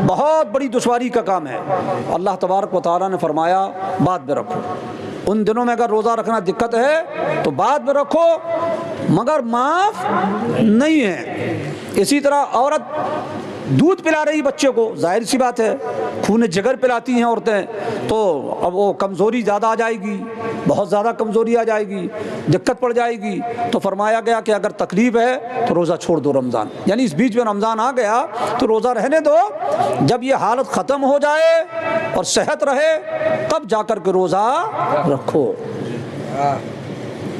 بہت بڑی دشواری کا کام ہے۔ اللہ تبارک و تعالیٰ نے فرمایا بعد میں رکھو، ان دنوں میں اگر روزہ رکھنا دقت ہے تو بعد میں رکھو، مگر معاف نہیں ہے۔ اسی طرح عورت دودھ پلا رہی بچے کو، ظاہر سی بات ہے خون جگر پلاتی ہیں عورتیں، تو اب وہ کمزوری زیادہ آ جائے گی، بہت زیادہ کمزوری آ جائے گی، دقت پڑ جائے گی، تو فرمایا گیا کہ اگر تکلیف ہے تو روزہ چھوڑ دو رمضان، یعنی اس بیچ میں رمضان آ گیا تو روزہ رہنے دو، جب یہ حالت ختم ہو جائے اور صحت رہے تب جا کر کے روزہ رکھو۔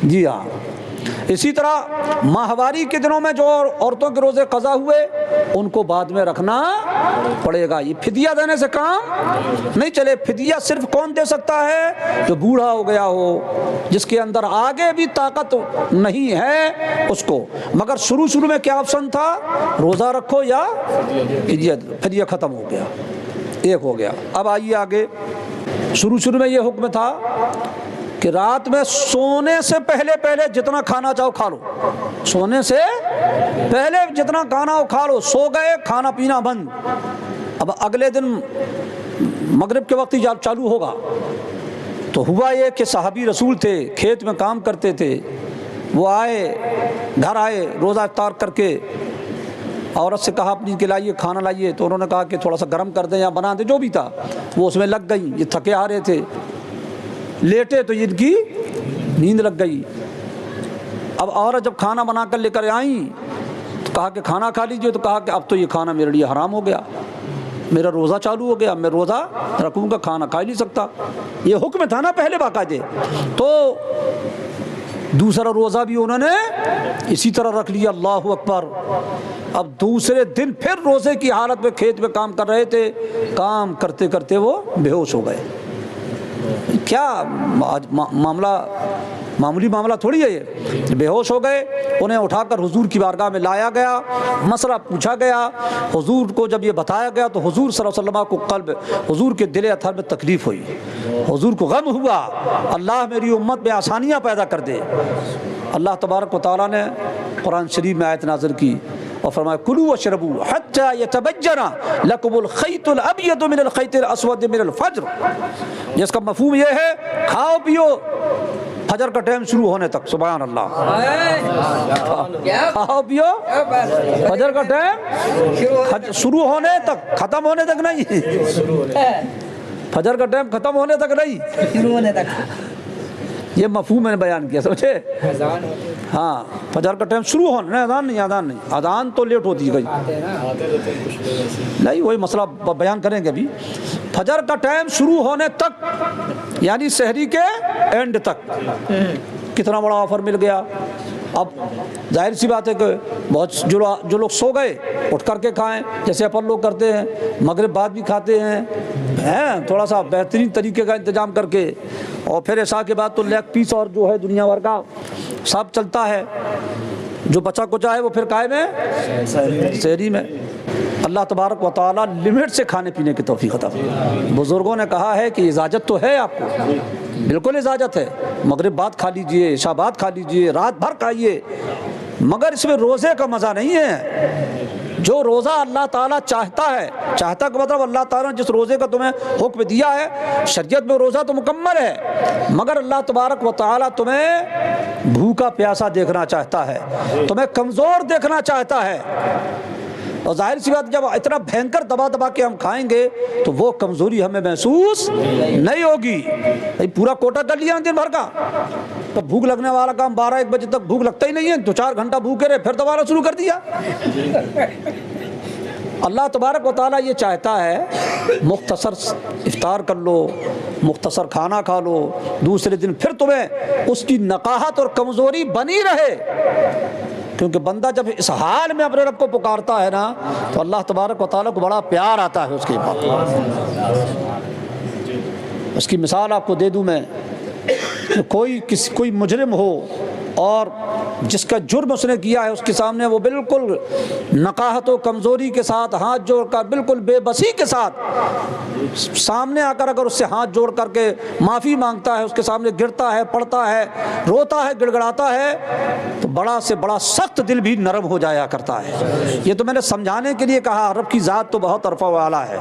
جی ہاں، اسی طرح ماہواری کے دنوں میں جو عورتوں کے روزے قضا ہوئے ان کو بعد میں رکھنا پڑے گا۔ یہ فدیہ دینے سے کام نہیں چلے۔ فدیہ صرف کون دے سکتا ہے؟ جو بوڑھا ہو گیا ہو، جس کے اندر آگے بھی طاقت نہیں ہے اس کو۔ مگر شروع میں کیا آپشن تھا؟ روزہ رکھو یا فدیہ۔ فدیہ ختم ہو گیا، ایک ہو گیا۔ اب آئیے آگے، شروع میں یہ حکم تھا کہ رات میں سونے سے پہلے جتنا کھانا چاہو کھا لو، سونے سے پہلے جتنا کھانا ہو کھا لو، سو گئے کھانا پینا بند۔ اب اگلے دن مغرب کے وقت ہی چالو ہوگا۔ تو ہوا یہ کہ صحابی رسول تھے، کھیت میں کام کرتے تھے، وہ گھر آئے روزہ افطار کر کے، عورت سے کہا اپنی کہ لائیے کھانا لائیے، تو انہوں نے کہا کہ تھوڑا سا گرم کر دیں یا بنا دیں، جو بھی تھا وہ اس میں لگ گئی۔ یہ تھکے آ رہے تھے، لیٹے تو ان کی نیند لگ گئی۔ اب عورت جب کھانا بنا کر لے کر آئیں تو کہا کہ کھانا کھا لیجئے، تو کہا کہ اب تو یہ کھانا میرے لیے حرام ہو گیا، میرا روزہ چالو ہو گیا، میں روزہ رکھوں گا، کھانا کھا نہیں سکتا۔ یہ حکم تھا نا پہلے باقاعدے، تو دوسرا روزہ بھی انہوں نے اسی طرح رکھ لیا۔ اللہ اکبر۔ اب دوسرے دن پھر روزے کی حالت میں کھیت میں کام کر رہے تھے، کام کرتے کرتے وہ بے ہوش ہو گئے۔ کیا معمولی معاملہ تھوڑی ہے یہ، بے ہوش ہو گئے۔ انہیں اٹھا کر حضور کی بارگاہ میں لایا گیا، مسئلہ پوچھا گیا، حضور کو جب یہ بتایا گیا تو حضور صلی اللہ علیہ وسلم کو حضور کے دل اطہر میں تکلیف ہوئی، حضور کو غم ہوا، اللہ میری امت میں آسانیاں پیدا کر دے۔ اللہ تبارک و تعالیٰ نے قرآن شریف میں آیت نازل کی اور فرمایا کلوا واشربوا حتی یتبین لکم الخیط الابیض من الخیط الاسود من الفجر، جس کا مفہوم یہ ہے کھاؤ پیو فجر کا ٹائم شروع ہونے تک۔ سبحان اللہ، کھاؤ پیو فجر کا ٹائم شروع ہونے تک، ختم ہونے تک نہیں، فجر کا ٹائم ختم ہونے تک نہیں، شروع ہونے تک۔ یہ مفہوم میں نے بیان کیا، سمجھے؟ ہاں، فجر کا ٹائم شروع ہونا، اذان نہیں، اذان تو لیٹ ہوتی گئی نہیں، وہی مسئلہ بیان کریں گے ابھی۔ فجر کا ٹائم شروع ہونے تک یعنی سحری کے اینڈ تک کتنا بڑا آفر مل گیا۔ اب ظاہر سی بات ہے کہ بہت جو لوگ سو گئے اٹھ کر کے کھائیں، جیسے اپن لوگ کرتے ہیں، مغرب بعد بھی کھاتے ہیں تھوڑا سا بہترین طریقے کا انتظام کر کے، اور پھر عشاء کے بعد تو لیگ پیس اور جو ہے دنیا بھر کا سب چلتا ہے، جو بچا کچا ہے وہ پھر قائم ہے سحری میں۔ اللہ تبارک و تعالیٰ لمٹ سے کھانے پینے کی توفیق عطا فرمائے۔ بزرگوں نے کہا ہے کہ اجازت تو ہے آپ کو، بالکل اجازت ہے، مغرب بعد کھا لیجئے، عشاء بعد کھا لیجئے، رات بھر کھائیے، مگر اس میں روزے کا مزہ نہیں ہے۔ جو روزہ اللہ تعالیٰ چاہتا ہے، چاہتا کا مطلب اللہ تعالیٰ نے جس روزے کا تمہیں حکم دیا ہے، شریعت میں روزہ تو مکمل ہے، مگر اللہ تبارک و تعالیٰ تمہیں بھوکا پیاسا دیکھنا چاہتا ہے، تمہیں کمزور دیکھنا چاہتا ہے۔ اور ظاہر سی بات جب اتنا بھینکر دبا دبا کے ہم کھائیں گے تو وہ کمزوری ہمیں محسوس نہیں ہوگی۔ پورا کوٹا کر لیا دن بھر کا، تو بھوک لگنے والا کام 12-1 بجے تک بھوک لگتا ہی نہیں ہے، 2-4 گھنٹہ بھوکے رہے پھر دوبارہ شروع کر دیا۔ اللہ تبارک و تعالیٰ یہ چاہتا ہے مختصر افطار کر لو، مختصر کھانا کھا لو، دوسرے دن پھر تمہیں اس کی نقاہت اور کمزوری بنی رہے، کیونکہ بندہ جب اس حال میں اپنے رب کو پکارتا ہے نا تو اللہ تبارک و تعالیٰ کو بڑا پیار آتا ہے اس کے بعد۔ اس کی مثال آپ کو دے دوں میں، کوئی مجرم ہو اور جس کا جرم اس نے کیا ہے، اس کے سامنے وہ بالکل نقاہت و کمزوری کے ساتھ ہاتھ جوڑ کر، بالکل بے بسی کے ساتھ سامنے آ کر اگر اس سے ہاتھ جوڑ کر کے معافی مانگتا ہے، اس کے سامنے گرتا ہے، پڑتا ہے، روتا ہے، گڑ گڑاتا ہے، تو بڑا سے بڑا سخت دل بھی نرم ہو جایا کرتا ہے۔ یہ تو میں نے سمجھانے کے لیے کہا، رب کی ذات تو بہت عرفہ والا ہے،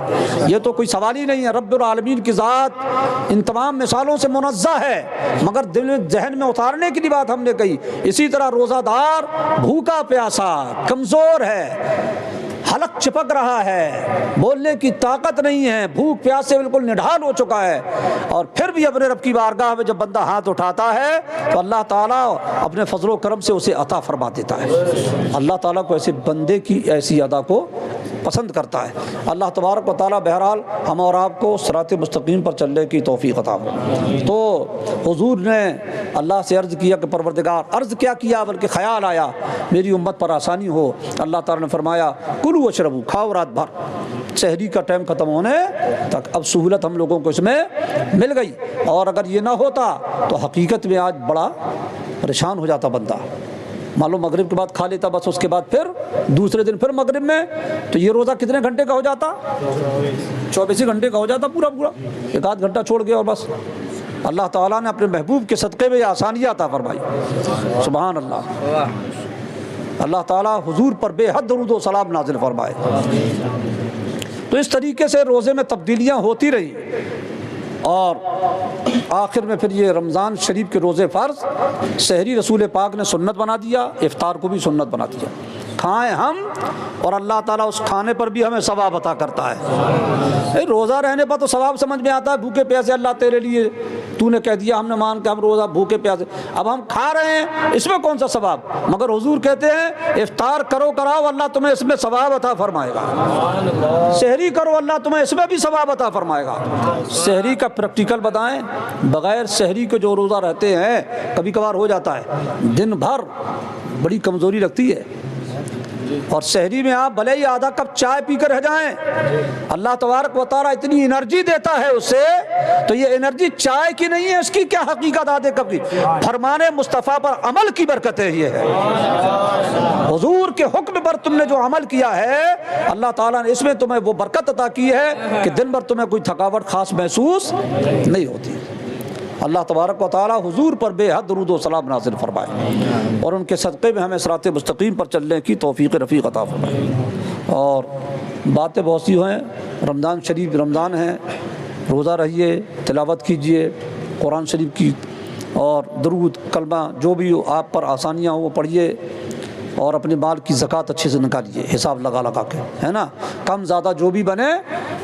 یہ تو کوئی سوال ہی نہیں ہے۔ رب العالمین کی ذات ان تمام مثالوں سے منزہ ہے، مگر دل ذہن میں اتارنے کے لیے بات ہم نے کہی۔ اسی طرح روزہ دار بھوکا پیاسا کمزور ہے، حلق چپک رہا ہے، بولنے کی طاقت نہیں ہے، بھوک پیاس سے بالکل نڈھال ہو چکا ہے، اور پھر بھی اپنے رب کی بارگاہ میں جب بندہ ہاتھ اٹھاتا ہے تو اللہ تعالیٰ اپنے فضل و کرم سے اسے عطا فرما دیتا ہے۔ اللہ تعالیٰ کو ایسے بندے کی ایسی ادا کو پسند کرتا ہے۔ اللہ تبارک و تعالیٰ بہرحال ہم اور آپ کو صراط مستقیم پر چلنے کی توفیق عطا فرمائے۔ تو حضور نے اللہ سے عرض کیا کہ پروردگار، عرض کیا کیا بلکہ خیال آیا میری امت پر آسانی ہو۔ اللہ تعالیٰ نے فرمایا کلو واشربو، کھاؤ رات بھر، سحری کا ٹائم ختم ہونے تک۔ اب سہولت ہم لوگوں کو اس میں مل گئی، اور اگر یہ نہ ہوتا تو حقیقت میں آج بڑا پریشان ہو جاتا بندہ۔ معلوم مغرب کے بعد کھا لیتا، بس اس کے بعد پھر دوسرے دن پھر مغرب میں، تو یہ روزہ کتنے گھنٹے کا ہو جاتا؟ 24 گھنٹے کا ہو جاتا پورا، 1 گھنٹہ چھوڑ گیا اور بس۔ اللہ تعالیٰ نے اپنے محبوب کے صدقے میں یہ آسانیاں عطا فرمائی، سبحان اللہ۔ اللہ تعالیٰ حضور پر بے حد درود و سلام نازل فرمائے۔ تو اس طریقے سے روزے میں تبدیلیاں ہوتی رہی، اور آخر میں پھر یہ رمضان شریف کے روزے فرض، سحری رسول پاک نے سنت بنا دیا، افطار کو بھی سنت بنا دیا۔ کھائیں ہم اور اللہ تعالیٰ اس کھانے پر بھی ہمیں ثواب عطا کرتا ہے۔ روزہ رہنے پر تو ثواب سمجھ میں آتا ہے، بھوکے پیاسے اللہ تیرے لیے تو نے کہہ دیا، ہم نے مان کے ہم روزہ بھوکے پیاسے، اب ہم کھا رہے ہیں، اس میں کون سا ثواب؟ مگر حضور کہتے ہیں افطار کرو کراؤ اللہ تمہیں اس میں ثواب عطا فرمائے گا، سحری کرو اللہ تمہیں اس میں بھی ثواب عطا فرمائے گا۔ سحری کا پریکٹیکل بتائیں، بغیر سحری کے جو روزہ رہتے ہیں، کبھی کبھار ہو جاتا ہے دن بھر بڑی کمزوری لگتی ہے، اور سحری میں آپ بھلے ہی آدھا کپ چائے پی کر رہ جائیں، اللہ تبارک و تعالیٰ اتنی انرجی دیتا ہے اسے، تو یہ انرجی چائے کی نہیں ہے، اس کی کیا حقیقت آدھے کپ کی؟ فرمان مصطفیٰ پر عمل کی برکت ہے، یہ ہے حضور کے حکم پر تم نے جو عمل کیا ہے، اللہ تعالیٰ نے اس میں تمہیں وہ برکت عطا کی ہے کہ دن بھر تمہیں کوئی تھکاوٹ خاص محسوس نہیں ہوتی۔ اللہ تبارک و تعالیٰ حضور پر بے حد درود و سلام نازل فرمائے، اور ان کے صدقے میں ہمیں صراط مستقیم پر چلنے کی توفیق رفیق عطا فرمائے۔ اور باتیں بہت سی ہیں، رمضان شریف رمضان ہے، روزہ رہیے، تلاوت کیجئے قرآن شریف کی، اور درود کلمہ جو بھی آپ پر آسانیاں ہوں وہ پڑھیے، اور اپنے مال کی زکوٰۃ اچھے سے نکالیے، حساب لگا لگا کے، ہے نا، کم زیادہ جو بھی بنے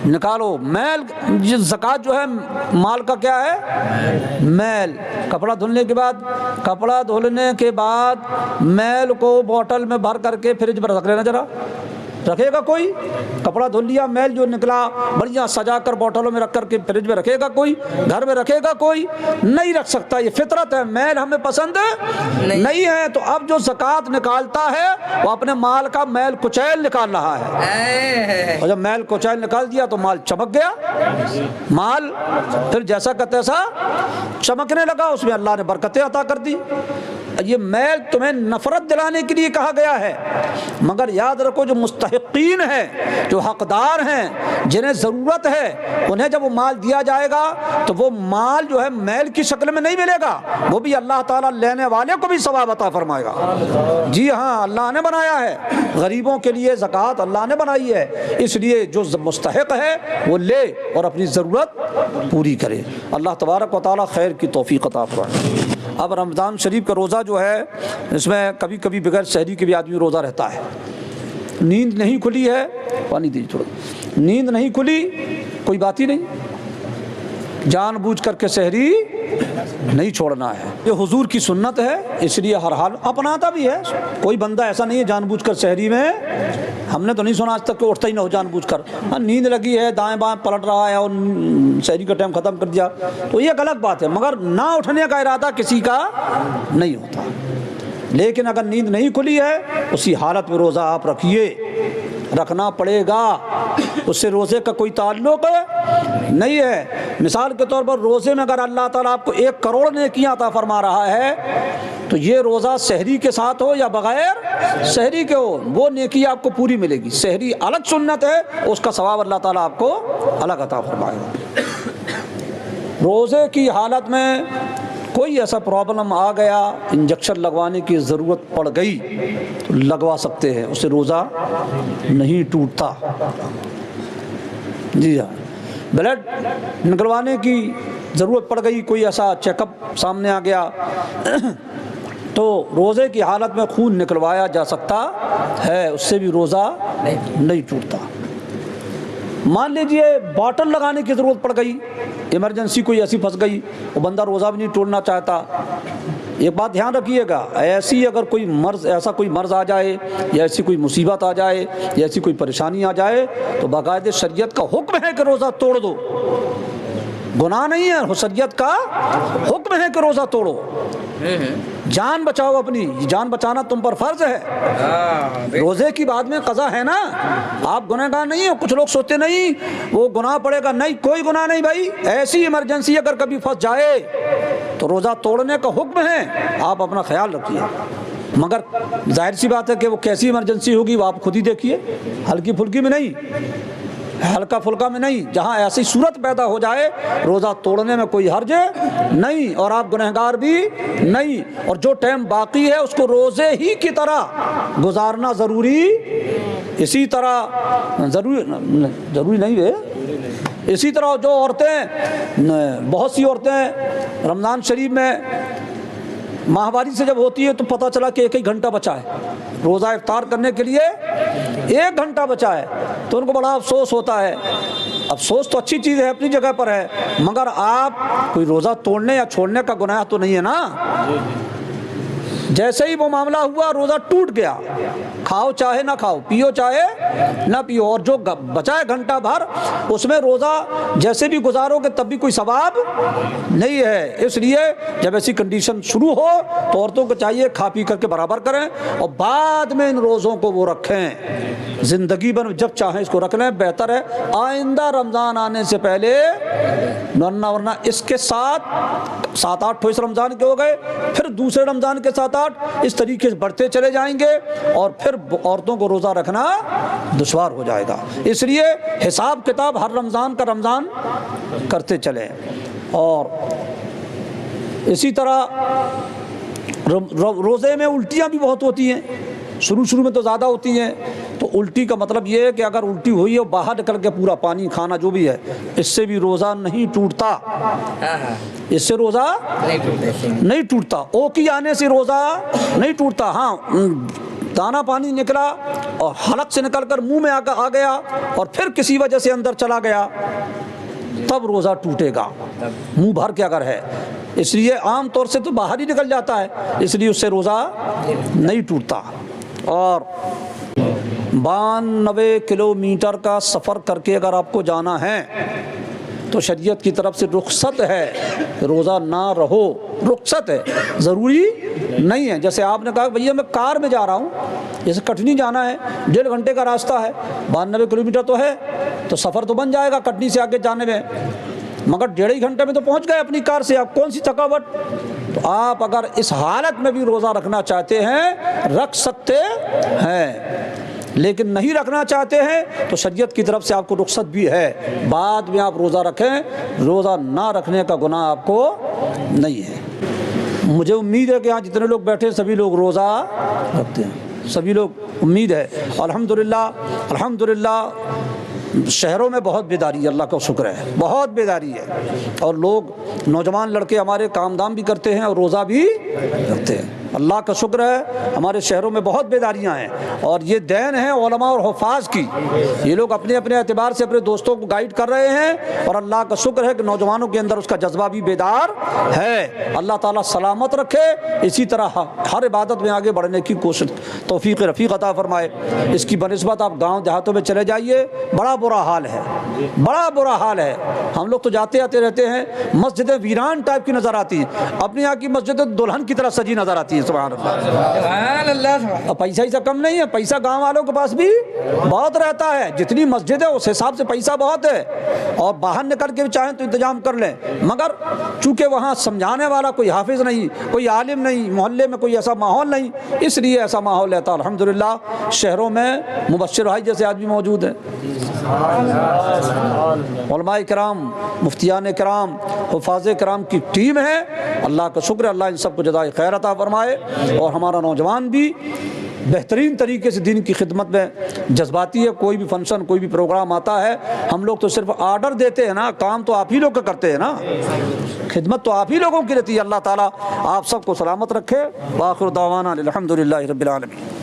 نکالو۔ میل، یہ زکوٰۃ جو ہے مال کا کیا ہے؟ میل۔ کپڑا دھلنے کے بعد میل کو بوٹل میں بھر کر کے فریج پر رکھ لینا ذرا، رکھے گا کوئی؟ کپڑا دھل لیا، میل جو نکلا بڑھیا سجا کر بوٹلوں میں رکھ کر کے فریج میں رکھے گا کوئی؟ گھر میں رکھے گا کوئی؟ نہیں رکھ سکتا، یہ فطرت ہے، میل ہمیں پسند نہیں ہے۔ تو اب جو زکوٰۃ نکالتا ہے وہ اپنے مال کا میل کچیل نکال رہا ہے، اور جب میل کچیل نکال دیا تو مال چمک گیا، مال پھر جیسا کا تیسا چمکنے لگا، اس میں اللہ نے برکتیں عطا کر دی۔ یہ میل تمہیں نفرت دلانے کے لیے کہا گیا ہے، مگر یاد رکھو جو مستحقین ہیں، جو حقدار ہیں، جنہیں ضرورت ہے، انہیں جب وہ مال دیا جائے گا تو وہ مال جو ہے میل کی شکل میں نہیں ملے گا، وہ بھی اللہ تعالیٰ لینے والے کو بھی ثواب عطا فرمائے گا۔ جی ہاں، اللہ نے بنایا ہے غریبوں کے لیے زکوٰۃ، اللہ نے بنائی ہے، اس لیے جو مستحق ہے وہ لے اور اپنی ضرورت پوری کرے۔ اللہ تبارک و تعالیٰ خیر کی توفیق عطا فرمائے۔ اب رمضان شریف کا روزہ جو ہے، اس میں کبھی کبھی بغیر سحری کے بھی آدمی روزہ رہتا ہے۔ نیند نہیں کھلی ہے، پانی دیجیے تھوڑا، نیند نہیں کھلی کوئی بات ہی نہیں، جان بوجھ کر کے سحری نہیں چھوڑنا ہے، یہ حضور کی سنت ہے، اس لیے ہر حال اپناتا بھی ہے۔ کوئی بندہ ایسا نہیں ہے جان بوجھ کر سحری میں، ہم نے تو نہیں سنا آج تک کہ اٹھتا ہی نہ ہو جان بوجھ کر، نیند لگی ہے دائیں بائیں پلٹ رہا ہے اور سحری کا ٹائم ختم کر دیا تو یہ غلط بات ہے، مگر نہ اٹھنے کا ارادہ کسی کا نہیں ہوتا۔ لیکن اگر نیند نہیں کھلی ہے اسی حالت میں روزہ آپ رکھیے، رکھنا پڑے گا، اس سے روزے کا کوئی تعلق نہیں ہے۔ مثال کے طور پر روزے میں اگر اللہ تعالیٰ آپ کو 1 کروڑ نیکیاں عطا فرما رہا ہے تو یہ روزہ سحری کے ساتھ ہو یا بغیر سحری کے ہو، وہ نیکی آپ کو پوری ملے گی۔ سحری الگ سنت ہے، اس کا ثواب اللہ تعالیٰ آپ کو الگ عطا فرمائے گا۔ روزے کی حالت میں کوئی ایسا پرابلم آ گیا، انجیکشن لگوانے کی ضرورت پڑ گئی تو لگوا سکتے ہیں، اس سے روزہ نہیں ٹوٹتا۔ جی ہاں، بلڈ نکلوانے کی ضرورت پڑ گئی، کوئی ایسا چیک اپ سامنے آ گیا تو روزے کی حالت میں خون نکلوایا جا سکتا ہے، اس سے بھی روزہ نہیں ٹوٹتا۔ مان لیجئے باٹل لگانے کی ضرورت پڑ گئی، ایمرجنسی کوئی ایسی پھنس گئی، وہ بندہ روزہ بھی نہیں توڑنا چاہتا۔ ایک بات دھیان رکھیے گا، ایسی اگر کوئی مرض، ایسا کوئی مرض آ جائے یا ایسی کوئی مصیبت آ جائے یا ایسی کوئی پریشانی آ جائے تو باقاعدہ شریعت کا حکم ہے کہ روزہ توڑ دو، گناہ نہیں ہے، شریعت کا حکم ہے کہ روزہ توڑو، جان بچاؤ، اپنی جان بچانا تم پر فرض ہے۔ روزے کی بعد میں قضا ہے نا، آپ گنہگار نہیں ہو۔ کچھ لوگ سوچتے نہیں وہ گناہ پڑے گا، نہیں، کوئی گناہ نہیں بھائی، ایسی ایمرجنسی اگر کبھی پھنس جائے تو روزہ توڑنے کا حکم ہے، آپ اپنا خیال رکھیے۔ مگر ظاہر سی بات ہے کہ وہ کیسی ایمرجنسی ہوگی وہ آپ خود ہی دیکھیے، ہلکی پھلکی میں نہیں، ہلکا پھلکا میں نہیں، جہاں ایسی صورت پیدا ہو جائے روزہ توڑنے میں کوئی حرج نہیں، اور آپ گنہگار بھی نہیں، اور جو ٹائم باقی ہے اس کو روزے ہی کی طرح گزارنا ضروری، اسی طرح ضروری نہیں ہے۔ اسی طرح جو عورتیں، بہت سی عورتیں رمضان شریف میں ماہواری سے جب ہوتی ہے تو پتہ چلا کہ 1 گھنٹہ بچا ہے روزہ افطار کرنے کے لیے، 1 گھنٹہ بچا ہے تو ان کو بڑا افسوس ہوتا ہے۔ افسوس تو اچھی چیز ہے، اپنی جگہ پر ہے، مگر آپ کوئی روزہ توڑنے یا چھوڑنے کا گناہ تو نہیں ہے نا۔ جیسے ہی وہ معاملہ ہوا روزہ ٹوٹ گیا، کھاؤ چاہے نہ کھاؤ، پیو چاہے نہ پیو، اور جو بچائے گھنٹہ بھر اس میں روزہ جیسے بھی گزارو گے تب بھی کوئی ثواب نہیں ہے۔ اس لیے جب ایسی کنڈیشن شروع ہو تو عورتوں کو چاہیے کھا پی کر کے برابر کریں، اور بعد میں ان روزوں کو وہ رکھیں، زندگی بھر جب چاہیں اس کو رکھ لیں، بہتر ہے آئندہ رمضان آنے سے پہلے، ورنہ اس کے ساتھ 7-8 تو اس رمضان کے ہو گئے، پھر دوسرے رمضان کے 7-8 اس طریقے سے بڑھتے چلے جائیں گے، اور پھر عورتوں کو روزہ رکھنا دشوار ہو جائے گا۔ اس لیے حساب کتاب ہر رمضان کا رمضان کرتے چلیں۔ اور اسی طرح روزے میں الٹیاں بھی بہت ہوتی ہیں، شروع میں تو زیادہ ہوتی ہیں، تو الٹی کا مطلب یہ ہے کہ اگر الٹی ہوئی ہے باہر نکل کے پورا پانی کھانا جو بھی ہے، اس سے بھی روزہ نہیں ٹوٹتا، اس سے روزہ نہیں ٹوٹتا، اوکی آنے سے روزہ نہیں ٹوٹتا۔ ہاں، دانہ پانی نکلا اور حلق سے نکل کر منہ میں آ گیا اور پھر کسی وجہ سے اندر چلا گیا تب روزہ ٹوٹے گا، منہ بھر کے اگر ہے۔ اس لیے عام طور سے تو باہر ہی نکل جاتا ہے، اس لیے اس سے روزہ نہیں ٹوٹتا۔ اور 92 کلومیٹر کا سفر کر کے اگر آپ کو جانا ہے تو شریعت کی طرف سے رخصت ہے، روزہ نہ رہو، رخصت ہے، ضروری نہیں ہے۔ جیسے آپ نے کہا کہ بھیا میں کار میں جا رہا ہوں، جیسے کٹنی جانا ہے 1.5 گھنٹے کا راستہ ہے، 92 کلومیٹر تو ہے، تو سفر تو بن جائے گا کٹنی سے آگے جانے میں، مگر 1.5 گھنٹے میں تو پہنچ گئے اپنی کار سے، آپ کون سی تھکاوٹ۔ تو آپ اگر اس حالت میں بھی روزہ رکھنا چاہتے ہیں رکھ سکتے ہیں، لیکن نہیں رکھنا چاہتے ہیں تو شریعت کی طرف سے آپ کو رخصت بھی ہے، بعد میں آپ روزہ رکھیں، روزہ نہ رکھنے کا گناہ آپ کو نہیں ہے۔ مجھے امید ہے کہ یہاں جتنے لوگ بیٹھے سبھی لوگ روزہ رکھتے ہیں، سبھی لوگ امید ہے۔ الحمدللہ شہروں میں بہت بیداری ہے، اللہ کا شکر ہے، بہت بیداری ہے، اور لوگ نوجوان لڑکے ہمارے کام دام بھی کرتے ہیں اور روزہ بھی رکھتے ہیں، اللہ کا شکر ہے، ہمارے شہروں میں بہت بیداریاں ہیں، اور یہ دین ہے علماء اور حفاظ کی، یہ لوگ اپنے اپنے اعتبار سے اپنے دوستوں کو گائیڈ کر رہے ہیں، اور اللہ کا شکر ہے کہ نوجوانوں کے اندر اس کا جذبہ بھی بیدار ہے۔ اللہ تعالیٰ سلامت رکھے، اسی طرح ہر عبادت میں آگے بڑھنے کی کوشش توفیق رفیق عطا فرمائے۔ اس کی بنسبت آپ گاؤں دیہاتوں میں چلے جائیے، بڑا برا حال ہے، بڑا برا حال ہے۔ ہم لوگ تو جاتے آتے رہتے ہیں، مسجدیں ویران ٹائپ کی نظر آتی ہیں، اپنے یہاں کی مسجدیں دلہن کی طرح سجی نظر آتی ہیں، سبحان اللہ۔ اور پیسہ ہی سے کم نہیں ہے، پیسہ گاؤں والوں کے پاس بھی بہت رہتا ہے، جتنی مسجد ہے اس حساب سے پیسہ بہت ہے، اور باہر نکل کے بھی چاہیں تو انتظام کر لیں، مگر چونکہ وہاں سمجھانے والا کوئی حافظ نہیں، کوئی عالم نہیں، محلے میں کوئی ایسا ماحول نہیں، اس لیے ایسا ماحول رہتا۔ الحمدللہ شہروں میں مبشر بھائی جیسے آدمی موجود ہیں، علماء کرام، مفتیان کرام، حفاظ کرام کی ٹیم ہے، اللہ کا شکر ہے، اللہ ان سب کو جزائے خیر عطا فرمائے، اور ہمارا نوجوان بھی بہترین طریقے سے دین کی خدمت میں جذباتی ہے۔ کوئی بھی فنکشن، کوئی بھی پروگرام آتا ہے، ہم لوگ تو صرف آرڈر دیتے ہیں نا، کام تو آپ ہی لوگ کرتے ہیں نا، خدمت تو آپ ہی لوگوں کی رہتی ہے۔ اللہ تعالیٰ آپ سب کو سلامت رکھے۔ وآخر دعوانا الحمدللہ رب العالمین۔